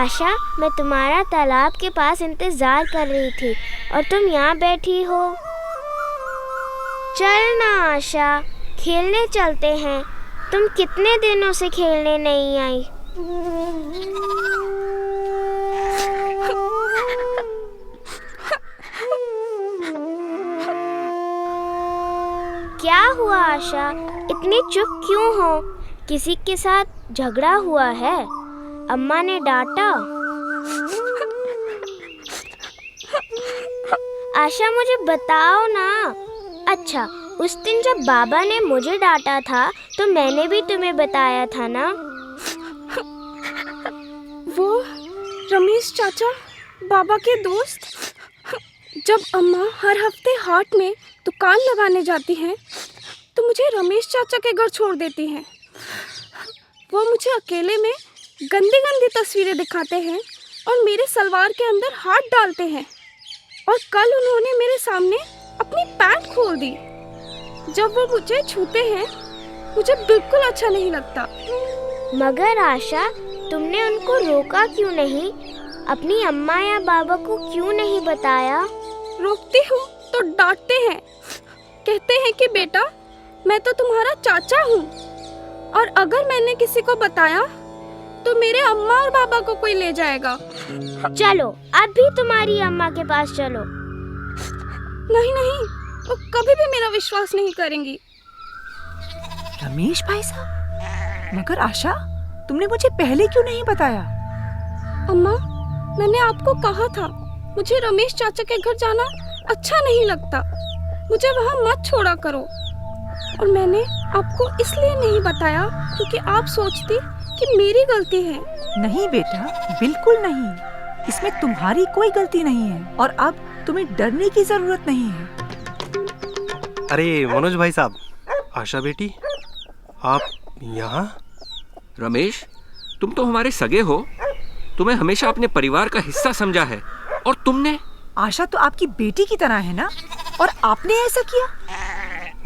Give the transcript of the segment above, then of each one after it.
आशा, मैं तुम्हारा तालाब के पास इंतजार कर रही थी और तुम यहाँ बैठी हो। चल ना आशा, खेलने चलते हैं। तुम कितने दिनों से खेलने नहीं आई। क्या हुआ आशा, इतनी चुप क्यों हो? किसी के साथ झगड़ा हुआ है? अम्मा ने डांटा? आशा मुझे बताओ ना। अच्छा, उस दिन जब बाबा ने मुझे डांटा था तो मैंने भी तुम्हें बताया था ना। वो रमेश चाचा, बाबा के दोस्त। जब अम्मा हर हफ्ते हाट में दुकान लगाने जाती हैं तो मुझे रमेश चाचा के घर छोड़ देती हैं। वो मुझे अकेले में गंदी गंदी तस्वीरें दिखाते हैं और मेरे सलवार के अंदर हाथ डालते हैं। और कल उन्होंने मेरे सामने अपनी पैंट खोल दी। जब वो मुझे छूते हैं मुझे बिल्कुल अच्छा नहीं लगता। मगर आशा, तुमने उनको रोका क्यों नहीं? अपनी अम्मा या बाबा को क्यों नहीं बताया? रोकती हूँ तो डांटते हैं। कहते हैं कि बेटा, मैं तो तुम्हारा चाचा हूँ और अगर मैंने किसी को बताया तो मेरे अम्मा और बाबा को कोई ले जाएगा। चलो, अभी तुम्हारी अम्मा के पास चलो। नहीं नहीं, वो कभी भी मेरा विश्वास नहीं करेंगी। रमेश भाई साहब, मगर आशा, तुमने मुझे पहले क्यों नहीं बताया? अम्मा, मैंने आपको कहा था मुझे रमेश चाचा के घर जाना अच्छा नहीं लगता। मुझे वहाँ मत छोड़ा करो। और मैंने आपको इसलिए नहीं बताया क्योंकि आप सोचती कि मेरी गलती है। नहीं बेटा, बिल्कुल नहीं। इसमें तुम्हारी कोई गलती नहीं है और अब तुम्हें डरने की जरूरत नहीं है। अरे मनोज भाई साहब, आशा बेटी, आप यहाँ? रमेश, तुम तो हमारे सगे हो। तुम्हें हमेशा अपने परिवार का हिस्सा समझा है और तुमने... आशा तो आपकी बेटी की तरह है ना, और आपने ऐसा किया?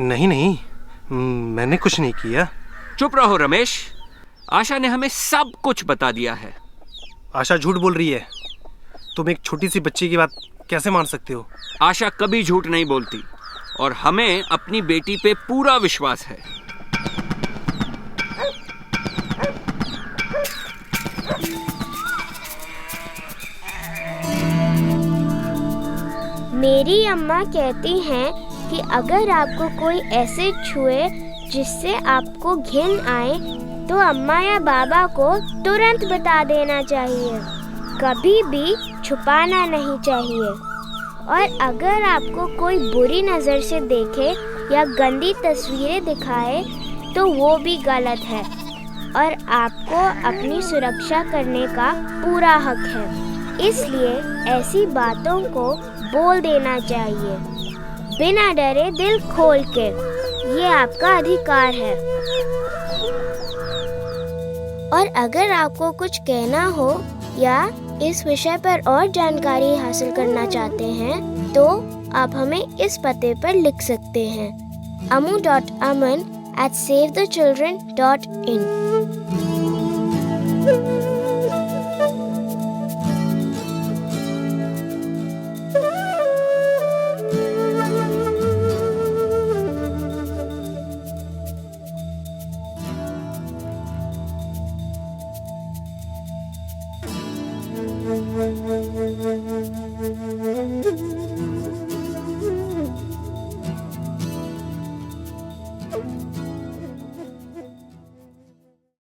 नहीं नहीं, मैंने कुछ नहीं किया। चुप रहो रमेश, आशा ने हमें सब कुछ बता दिया है। आशा झूठ बोल रही है। तुम एक छोटी सी बच्ची की बात कैसे मान सकते हो? आशा कभी झूठ नहीं बोलती और हमें अपनी बेटी पे पूरा विश्वास है। मेरी अम्मा कहती हैं कि अगर आपको कोई ऐसे छुए जिससे आपको घिन आए तो अम्मा या बाबा को तुरंत बता देना चाहिए। कभी भी छुपाना नहीं चाहिए। और अगर आपको कोई बुरी नज़र से देखे या गंदी तस्वीरें दिखाए तो वो भी गलत है और आपको अपनी सुरक्षा करने का पूरा हक है। इसलिए ऐसी बातों को बोल देना चाहिए, बिना डरे, दिल खोल के। ये आपका अधिकार है। और अगर आपको कुछ कहना हो या इस विषय पर और जानकारी हासिल करना चाहते हैं तो आप हमें इस पते पर लिख सकते हैं: amu.aman@savethechildren.in।